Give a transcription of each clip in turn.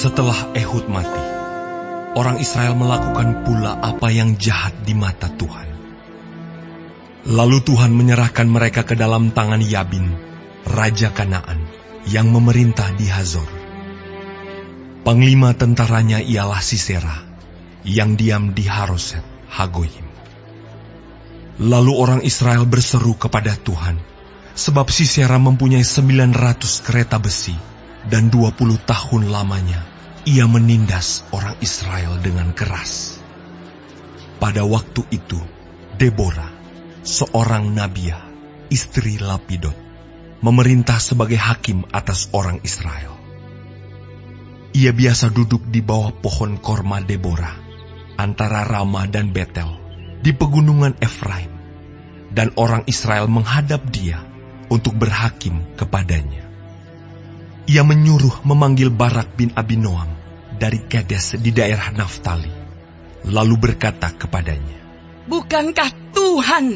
Setelah Ehud mati, orang Israel melakukan pula apa yang jahat di mata Tuhan. Lalu Tuhan menyerahkan mereka ke dalam tangan Yabin, Raja Kanaan, yang memerintah di Hazor. Panglima tentaranya ialah Sisera, yang diam di Haroset Hagoyim. Lalu orang Israel berseru kepada Tuhan, sebab Sisera mempunyai 900 kereta besi, dan 20 tahun lamanya ia menindas orang Israel dengan keras. Pada waktu itu, Deborah, seorang nabiah, istri Lapidot, memerintah sebagai hakim atas orang Israel. Ia biasa duduk di bawah pohon korma Deborah, antara Rama dan Betel, di pegunungan Efraim, dan orang Israel menghadap dia untuk berhakim kepadanya. Ia menyuruh memanggil Barak bin Abinoam dari Kedes di daerah Naftali, lalu berkata kepadanya, "Bukankah Tuhan,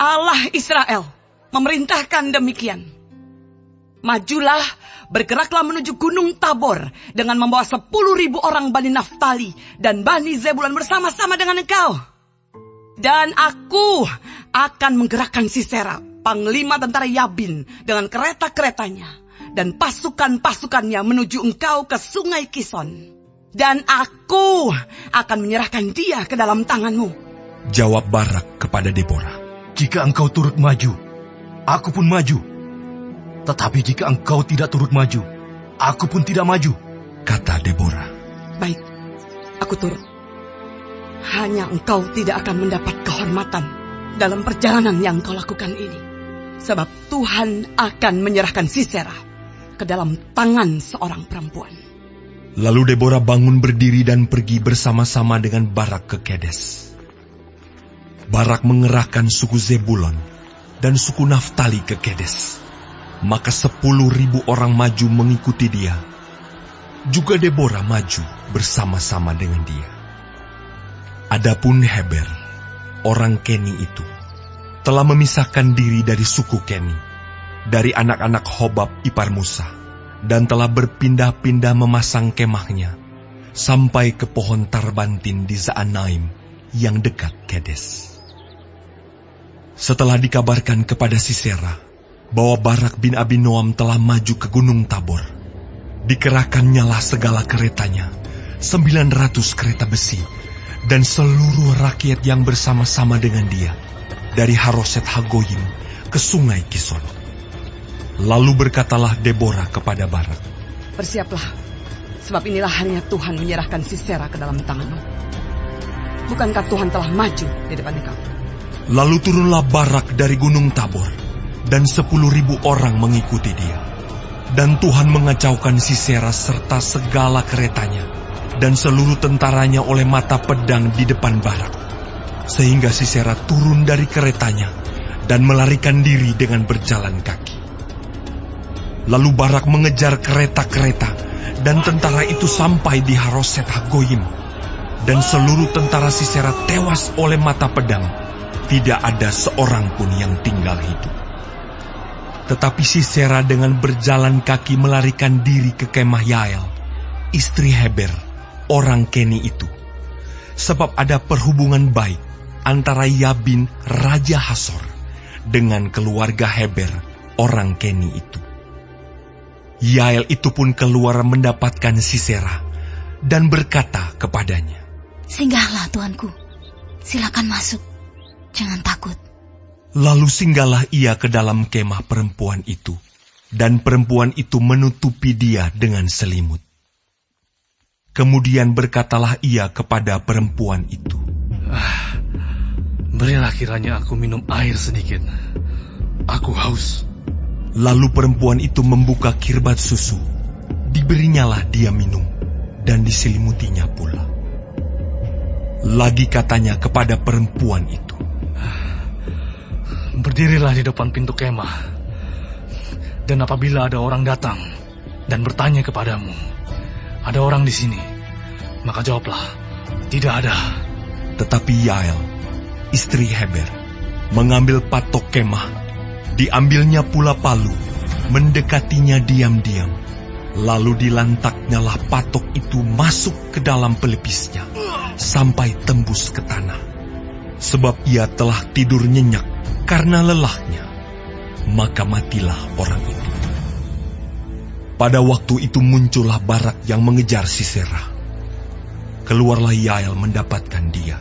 Allah Israel, memerintahkan demikian? Majulah, bergeraklah menuju Gunung Tabor dengan membawa 10.000 orang Bani Naftali dan Bani Zebulun bersama-sama dengan engkau. Dan aku akan menggerakkan Sisera, panglima tentara Yabin, dengan kereta-keretanya dan pasukan-pasukannya menuju engkau ke sungai Kison. Dan aku akan menyerahkan dia ke dalam tanganmu." Jawab Barak kepada Deborah, "Jika engkau turut maju, aku pun maju. Tetapi jika engkau tidak turut maju, aku pun tidak maju." Kata Deborah, "Baik, aku turut. Hanya engkau tidak akan mendapat kehormatan dalam perjalanan yang kau lakukan ini. Sebab Tuhan akan menyerahkan Sisera ke dalam tangan seorang perempuan." Lalu Deborah bangun berdiri dan pergi bersama-sama dengan Barak ke Kedes. Barak mengerahkan suku Zebulon dan suku Naftali ke Kedes. Maka 10.000 orang maju mengikuti dia. Juga Deborah maju bersama-sama dengan dia. Adapun Heber, orang Keni itu, telah memisahkan diri dari suku Keni, dari anak-anak Hobab ipar Musa, dan telah berpindah-pindah memasang kemahnya sampai ke pohon Tarbantin di Zaanaim yang dekat Kedes. Setelah dikabarkan kepada Sisera bahwa Barak bin Abinoam telah maju ke Gunung Tabor, dikerahkannyalah segala keretanya, 900 kereta besi, dan seluruh rakyat yang bersama-sama dengan dia, dari Haroset Hagoyim ke sungai Kison. Lalu berkatalah Deborah kepada Barak, "Bersiaplah, sebab inilah harinya Tuhan menyerahkan Sisera ke dalam tanganmu. Bukankah Tuhan telah maju di depan engkau?" Lalu turunlah Barak dari Gunung Tabor, dan 10.000 orang mengikuti dia. Dan Tuhan mengacaukan Sisera serta segala keretanya, dan seluruh tentaranya oleh mata pedang di depan Barak. Sehingga Sisera turun dari keretanya, dan melarikan diri dengan berjalan kaki. Lalu Barak mengejar kereta-kereta, dan tentara itu sampai di Haroset Hagoyim. Dan seluruh tentara Sisera tewas oleh mata pedang. Tidak ada seorang pun yang tinggal hidup. Tetapi Sisera dengan berjalan kaki melarikan diri ke kemah Yael, istri Heber, orang Keni itu. Sebab ada perhubungan baik antara Yabin, Raja Hasor, dengan keluarga Heber, orang Keni itu. Yael itu pun keluar mendapatkan Sisera dan berkata kepadanya, "Singgahlah tuanku, silakan masuk, jangan takut." Lalu singgahlah ia ke dalam kemah perempuan itu, dan perempuan itu menutupi dia dengan selimut. Kemudian berkatalah ia kepada perempuan itu, "Berilah kiranya aku minum air sedikit. Aku haus." Lalu perempuan itu membuka kirbat susu, diberinyalah dia minum, dan diselimutinya pula. Lagi katanya kepada perempuan itu, "Berdirilah di depan pintu kemah, dan apabila ada orang datang dan bertanya kepadamu, 'Ada orang di sini?' maka jawablah, 'Tidak ada.'" Tetapi Yael, istri Heber, mengambil patok kemah, diambilnya pula palu, mendekatinya diam-diam, Lalu dilantaknyalah patok itu masuk ke dalam pelepisnya, sampai tembus ke tanah. Sebab ia telah tidur nyenyak karena lelahnya, maka matilah orang itu. Pada waktu itu muncullah Barak yang mengejar Sisera. Keluarlah Yael mendapatkan dia,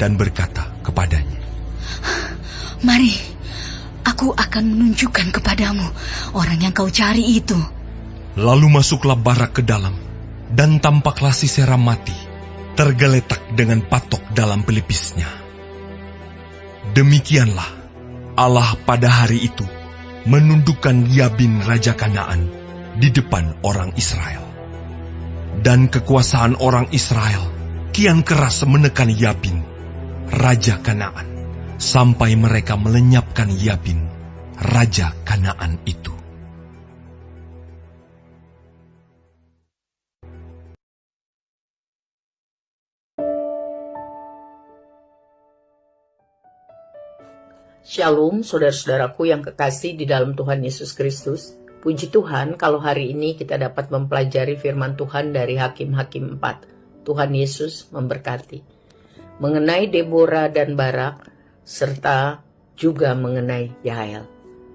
dan berkata kepadanya, Mari, aku akan menunjukkan kepadamu orang yang kau cari itu. Lalu masuklah Barak ke dalam, dan tampaklah Sisera mati, tergeletak dengan patok dalam pelepisnya. Demikianlah Allah pada hari itu menundukkan Yabin Raja Kanaan di depan orang Israel. Dan kekuasaan orang Israel kian keras menekan Yabin, Raja Kanaan, sampai mereka melenyapkan Yabin, Raja Kanaan itu. Shalom, saudara-saudaraku yang kekasih di dalam Tuhan Yesus Kristus. Puji Tuhan kalau hari ini kita dapat mempelajari firman Tuhan dari Hakim-Hakim 4. Tuhan Yesus memberkati. Mengenai Deborah dan Barak, serta juga mengenai Yael.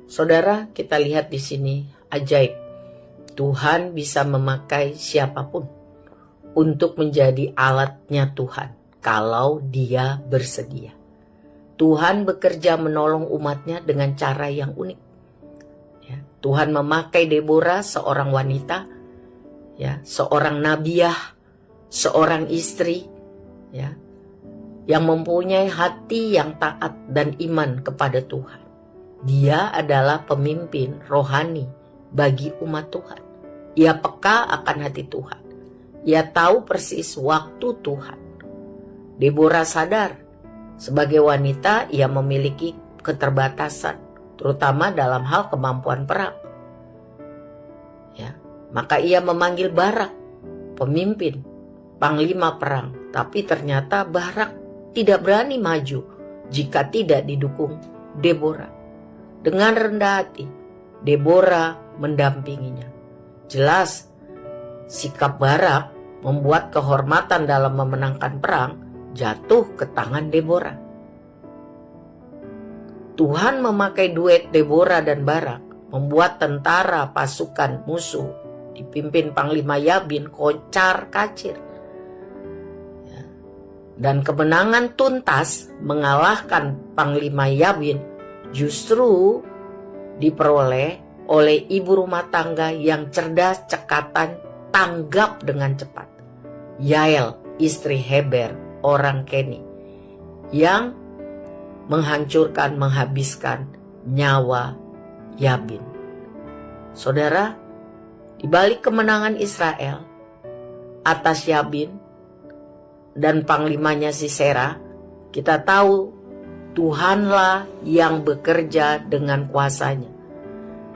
Saudara, kita lihat di sini ajaib. Tuhan bisa memakai siapapun untuk menjadi alatnya Tuhan kalau dia bersedia. Tuhan bekerja menolong umatnya dengan cara yang unik. Ya, Tuhan memakai Deborah, seorang wanita, ya, seorang nabiah, seorang istri, ya, yang mempunyai hati yang taat dan iman kepada Tuhan. Dia adalah pemimpin rohani bagi umat Tuhan. Ia peka akan hati Tuhan. Ia tahu persis waktu Tuhan. Deborah sadar, sebagai wanita, ia memiliki keterbatasan, terutama dalam hal kemampuan perang. Ya, maka ia memanggil Barak, pemimpin, panglima perang. Tapi ternyata Barak tidak berani maju jika tidak didukung Deborah. Dengan rendah hati, Deborah mendampinginya. Jelas, sikap Barak membuat kehormatan dalam memenangkan perang jatuh ke tangan Deborah. Tuhan memakai duet Deborah dan Barak membuat tentara pasukan musuh dipimpin Panglima Yabin kocar kacir. Dan kemenangan tuntas mengalahkan Panglima Yabin justru diperoleh oleh ibu rumah tangga yang cerdas, cekatan, tanggap dengan cepat. Yael, istri Heber, orang Keni, yang menghancurkan, menghabiskan nyawa Yabin. Saudara, di balik kemenangan Israel atas Yabin dan panglimanya Sisera, kita tahu Tuhanlah yang bekerja dengan kuasanya.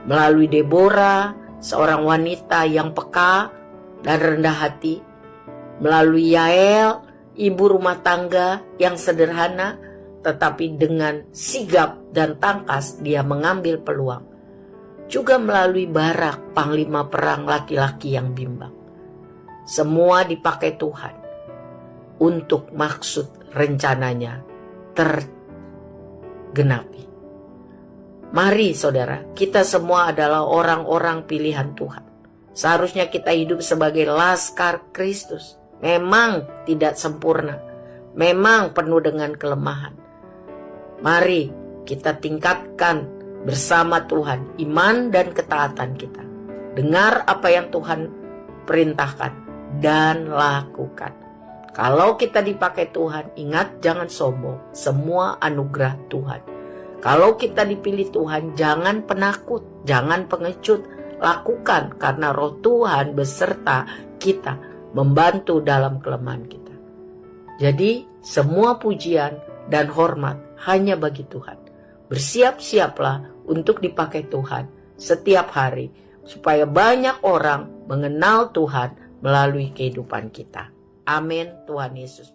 Melalui Deborah, seorang wanita yang peka dan rendah hati, melalui Yael, ibu rumah tangga yang sederhana, tetapi dengan sigap dan tangkas dia mengambil peluang. Juga melalui Barak, panglima perang laki-laki yang bimbang. Semua dipakai Tuhan untuk maksud rencananya tergenapi. Mari saudara, kita semua adalah orang-orang pilihan Tuhan. Seharusnya kita hidup sebagai laskar Kristus. Memang tidak sempurna, memang penuh dengan kelemahan. Mari kita tingkatkan bersama Tuhan iman dan ketaatan kita. Dengar apa yang Tuhan perintahkan dan lakukan. Kalau kita dipakai Tuhan, ingat jangan sombong, semua anugerah Tuhan. Kalau kita dipilih Tuhan, jangan penakut, jangan pengecut, lakukan karena roh Tuhan beserta kita, membantu dalam kelemahan kita. Jadi semua pujian dan hormat hanya bagi Tuhan. Bersiap-siaplah untuk dipakai Tuhan setiap hari, supaya banyak orang mengenal Tuhan melalui kehidupan kita. Amin. Tuhan Yesus